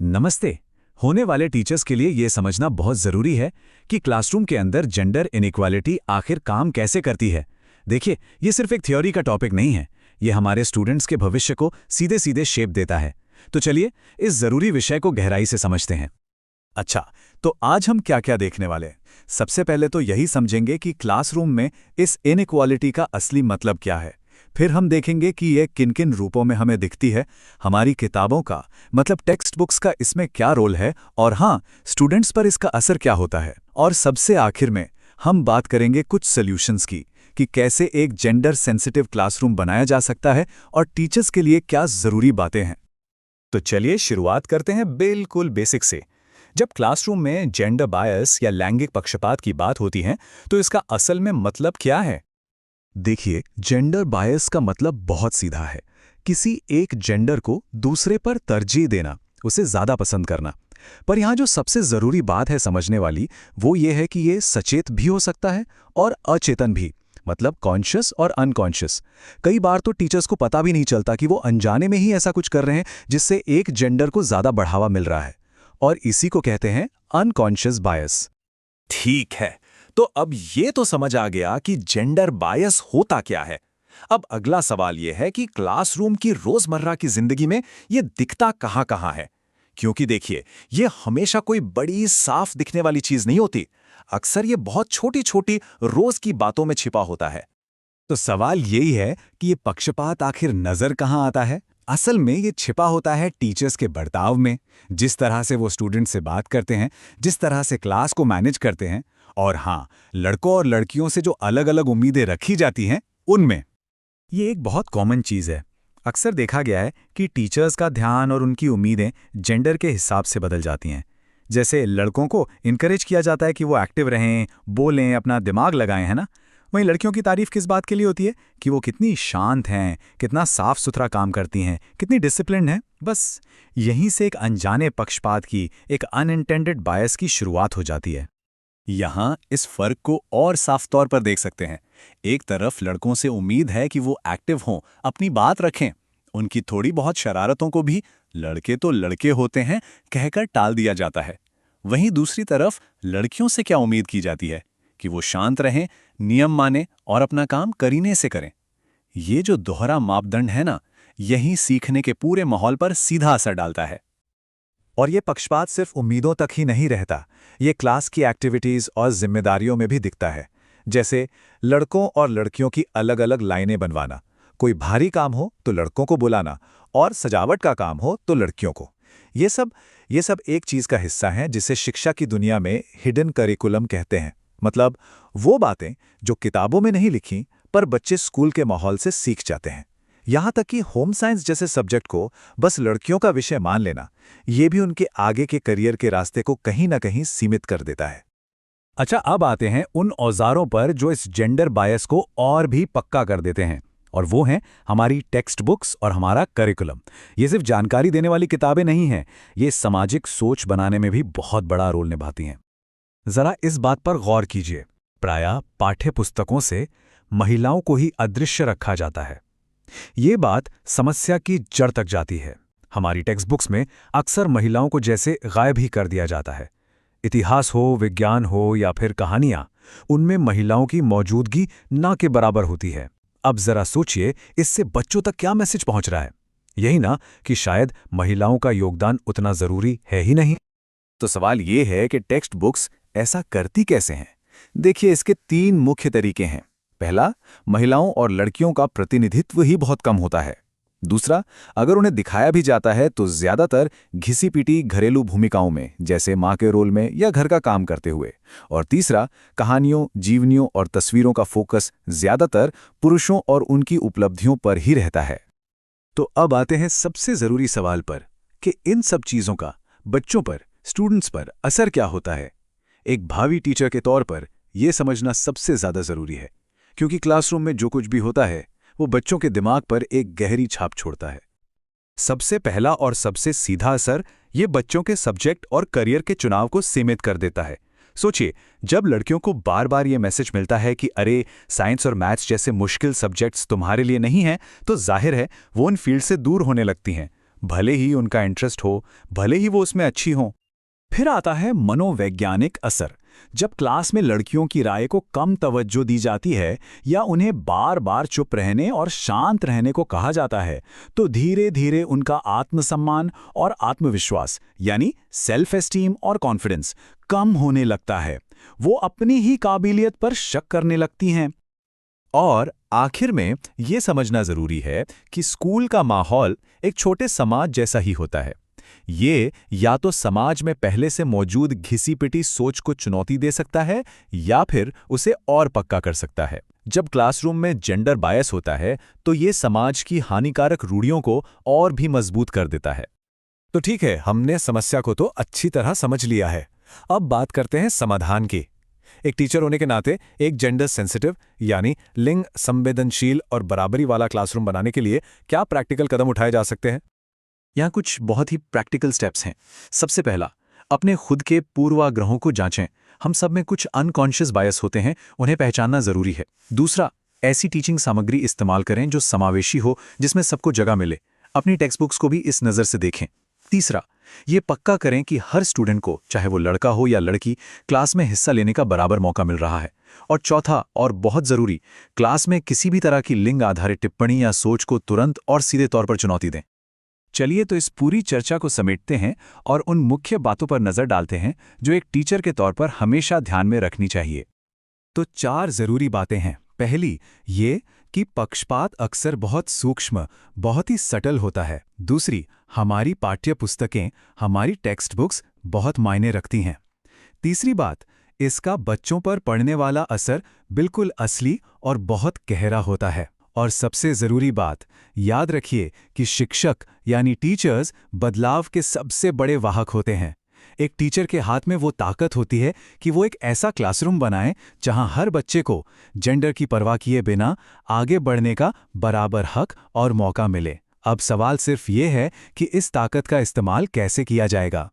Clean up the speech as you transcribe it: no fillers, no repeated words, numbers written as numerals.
नमस्ते। होने वाले टीचर्स के लिए ये समझना बहुत ज़रूरी है कि क्लासरूम के अंदर जेंडर इनइक्वालिटी आखिर काम कैसे करती है। देखिए, ये सिर्फ एक थ्योरी का टॉपिक नहीं है, ये हमारे स्टूडेंट्स के भविष्य को सीधे सीधे शेप देता है। तो चलिए, इस ज़रूरी विषय को गहराई से समझते हैं। अच्छा, तो आज हम क्या क्या देखने वाले हैं? सबसे पहले तो यही समझेंगे कि क्लासरूम में इस इनइक्वालिटी का असली मतलब क्या है। फिर हम देखेंगे कि ये किन किन रूपों में हमें दिखती है, हमारी किताबों का मतलब टेक्स्ट बुक्स का इसमें क्या रोल है, और हाँ, स्टूडेंट्स पर इसका असर क्या होता है। और सबसे आखिर में हम बात करेंगे कुछ सॉल्यूशंस की कि कैसे एक जेंडर सेंसिटिव क्लासरूम बनाया जा सकता है और टीचर्स के लिए क्या ज़रूरी बातें हैं। तो चलिए शुरुआत करते हैं बिल्कुल बेसिक से। जब क्लासरूम में जेंडर बायस या लैंगिक पक्षपात की बात होती है तो इसका असल में मतलब क्या है? देखिए, जेंडर बायस का मतलब बहुत सीधा है। किसी एक जेंडर को दूसरे पर तरजीह देना, उसे ज़्यादा पसंद करना। पर यहाँ जो सबसे ज़रूरी बात है समझने वाली, वो ये है कि ये सचेत भी हो सकता है और अचेतन भी, मतलब कॉन्शियस और अनकॉन्शियस। कई बार तो टीचर्स को पता भी नहीं चलता कि वो अनजाने में ही ऐसा कुछ कर रहे हैं जिससे एक जेंडर को ज़्यादा बढ़ावा मिल रहा है, और इसी को कहते हैं अनकॉन्शियस बायस। ठीक है, तो अब ये तो समझ आ गया कि जेंडर बायस होता क्या है। अब अगला सवाल ये है कि क्लासरूम की रोजमर्रा की जिंदगी में ये दिखता कहाँ-कहाँ है? क्योंकि देखिए, ये हमेशा कोई बड़ी साफ दिखने वाली चीज नहीं होती। अक्सर ये बहुत छोटी-छोटी रोज की बातों में छिपा होता है। तो सवाल यही है कि ये पक्षपात आखिर नजर कहाँ आता है। असल में ये छिपा होता है टीचर्स के बर्ताव में, जिस तरह से वो स्टूडेंट से बात करते हैं, जिस तरह से क्लास को मैनेज करते हैं, और हाँ, लड़कों और लड़कियों से जो अलग अलग उम्मीदें रखी जाती हैं उनमें। ये एक बहुत कॉमन चीज़ है। अक्सर देखा गया है कि टीचर्स का ध्यान और उनकी उम्मीदें जेंडर के हिसाब से बदल जाती हैं। जैसे लड़कों को इनकरेज किया जाता है कि वो एक्टिव रहें, बोलें, अपना दिमाग लगाएं, है ना? वहीं लड़कियों की तारीफ किस बात के लिए होती है कि वो कितनी शांत हैं, कितना साफ सुथरा काम करती हैं, कितनी डिसिप्लिन्ड हैं। बस यहीं से एक अनजाने पक्षपात की, एक अनइंटेंडेड बायस की शुरुआत हो जाती है। यहाँ इस फर्क को और साफ तौर पर देख सकते हैं। एक तरफ लड़कों से उम्मीद है कि वो एक्टिव हों, अपनी बात रखें, उनकी थोड़ी बहुत शरारतों को भी लड़के तो लड़के होते हैं कहकर टाल दिया जाता है। वहीं दूसरी तरफ लड़कियों से क्या उम्मीद की जाती है कि वो शांत रहें, नियम माने और अपना काम करीने से करें। ये जो दोहरा मापदंड है ना, यही सीखने के पूरे माहौल पर सीधा असर डालता है। और ये पक्षपात सिर्फ उम्मीदों तक ही नहीं रहता, ये क्लास की एक्टिविटीज़ और जिम्मेदारियों में भी दिखता है। जैसे लड़कों और लड़कियों की अलग अलग लाइनें बनवाना, कोई भारी काम हो तो लड़कों को बुलाना, और सजावट का काम हो तो लड़कियों को। ये सब एक चीज़ का हिस्सा है जिसे शिक्षा की दुनिया में हिडन करिकुलम कहते हैं। मतलब वो बातें जो किताबों में नहीं लिखी पर बच्चे स्कूल के माहौल से सीख जाते हैं। यहाँ तक कि होम साइंस जैसे सब्जेक्ट को बस लड़कियों का विषय मान लेना, ये भी उनके आगे के करियर के रास्ते को कहीं ना कहीं सीमित कर देता है। अच्छा, अब आते हैं उन औजारों पर जो इस जेंडर बायस को और भी पक्का कर देते हैं, और वो हैं हमारी टेक्स्ट बुक्स और हमारा करिकुलम। ये सिर्फ जानकारी देने वाली किताबें नहीं हैं, ये सामाजिक सोच बनाने में भी बहुत बड़ा रोल निभाती हैं। जरा इस बात पर गौर कीजिए, प्रायः पाठ्य पुस्तकों से महिलाओं को ही अदृश्य रखा जाता है। ये बात समस्या की जड़ तक जाती है। हमारी टेक्स्ट बुक्स में अक्सर महिलाओं को जैसे गायब ही कर दिया जाता है। इतिहास हो, विज्ञान हो या फिर कहानियां, उनमें महिलाओं की मौजूदगी ना के बराबर होती है। अब जरा सोचिए, इससे बच्चों तक क्या मैसेज पहुंच रहा है? यही ना कि शायद महिलाओं का योगदान उतना जरूरी है ही नहीं। तो सवाल ये है कि टेक्स्ट बुक्स ऐसा करती कैसे हैं? देखिए, इसके 3 मुख्य तरीके हैं। पहला, महिलाओं और लड़कियों का प्रतिनिधित्व ही बहुत कम होता है। दूसरा, अगर उन्हें दिखाया भी जाता है तो ज्यादातर घिसी-पिटी घरेलू भूमिकाओं में, जैसे माँ के रोल में या घर का काम करते हुए। और तीसरा, कहानियों, जीवनियों और तस्वीरों का फोकस ज्यादातर पुरुषों और उनकी उपलब्धियों पर ही रहता है। तो अब आते हैं सबसे जरूरी सवाल पर कि इन सब चीजों का बच्चों पर, स्टूडेंट्स पर असर क्या होता है। एक भावी टीचर के तौर पर यह समझना सबसे ज्यादा जरूरी है, क्योंकि क्लासरूम में जो कुछ भी होता है वो बच्चों के दिमाग पर एक गहरी छाप छोड़ता है। सबसे पहला और सबसे सीधा असर ये बच्चों के सब्जेक्ट और करियर के चुनाव को सीमित कर देता है। सोचिए, जब लड़कियों को बार बार ये मैसेज मिलता है कि अरे, साइंस और मैथ्स जैसे मुश्किल सब्जेक्ट्स तुम्हारे लिए नहीं हैं, तो जाहिर है वो उन फील्ड से दूर होने लगती हैं। भले ही उनका इंटरेस्ट हो, भले ही वो उसमें अच्छी हों। फिर आता है मनोवैज्ञानिक असर। जब क्लास में लड़कियों की राय को कम तवज्जो दी जाती है या उन्हें बार बार चुप रहने और शांत रहने को कहा जाता है, तो धीरे धीरे उनका आत्मसम्मान और आत्मविश्वास यानी सेल्फ एस्टीम और कॉन्फिडेंस कम होने लगता है। वो अपनी ही काबिलियत पर शक करने लगती हैं। और आखिर में ये समझना जरूरी है कि स्कूल का माहौल एक छोटे समाज जैसा ही होता है। ये या तो समाज में पहले से मौजूद घिसी-पिटी सोच को चुनौती दे सकता है या फिर उसे और पक्का कर सकता है। जब क्लासरूम में जेंडर बायस होता है तो ये समाज की हानिकारक रूढ़ियों को और भी मजबूत कर देता है। तो ठीक है, हमने समस्या को तो अच्छी तरह समझ लिया है। अब बात करते हैं समाधान की। एक टीचर होने के नाते एक जेंडर सेंसिटिव यानी लिंग संवेदनशील और बराबरी वाला क्लासरूम बनाने के लिए क्या प्रैक्टिकल कदम उठाए जा सकते हैं? यहाँ कुछ बहुत ही प्रैक्टिकल स्टेप्स हैं। सबसे पहला, अपने खुद के पूर्वाग्रहों को जांचें। हम सब में कुछ अनकॉन्शियस बायस होते हैं, उन्हें पहचानना जरूरी है। दूसरा, ऐसी टीचिंग सामग्री इस्तेमाल करें जो समावेशी हो, जिसमें सबको जगह मिले। अपनी टेक्स्ट बुक्स को भी इस नज़र से देखें। तीसरा, ये पक्का करें कि हर स्टूडेंट को, चाहे वो लड़का हो या लड़की, क्लास में हिस्सा लेने का बराबर मौका मिल रहा है। और चौथा और बहुत ज़रूरी, क्लास में किसी भी तरह की लिंग आधारित टिप्पणी या सोच को तुरंत और सीधे तौर पर चुनौती दें। चलिए तो इस पूरी चर्चा को समेटते हैं और उन मुख्य बातों पर नजर डालते हैं जो एक टीचर के तौर पर हमेशा ध्यान में रखनी चाहिए। तो 4 जरूरी बातें हैं। पहली, ये कि पक्षपात अक्सर बहुत सूक्ष्म, बहुत ही सटल होता है। दूसरी, हमारी पाठ्य पुस्तकें, हमारी टेक्स्ट बुक्स बहुत मायने रखती हैं। तीसरी बात, इसका बच्चों पर पड़ने वाला असर बिल्कुल असली और बहुत गहरा होता है। और सबसे ज़रूरी बात, याद रखिए कि शिक्षक यानी टीचर्स बदलाव के सबसे बड़े वाहक होते हैं। एक टीचर के हाथ में वो ताकत होती है कि वो एक ऐसा क्लासरूम बनाए जहां हर बच्चे को जेंडर की परवाह किए बिना आगे बढ़ने का बराबर हक और मौका मिले। अब सवाल सिर्फ ये है कि इस ताकत का इस्तेमाल कैसे किया जाएगा।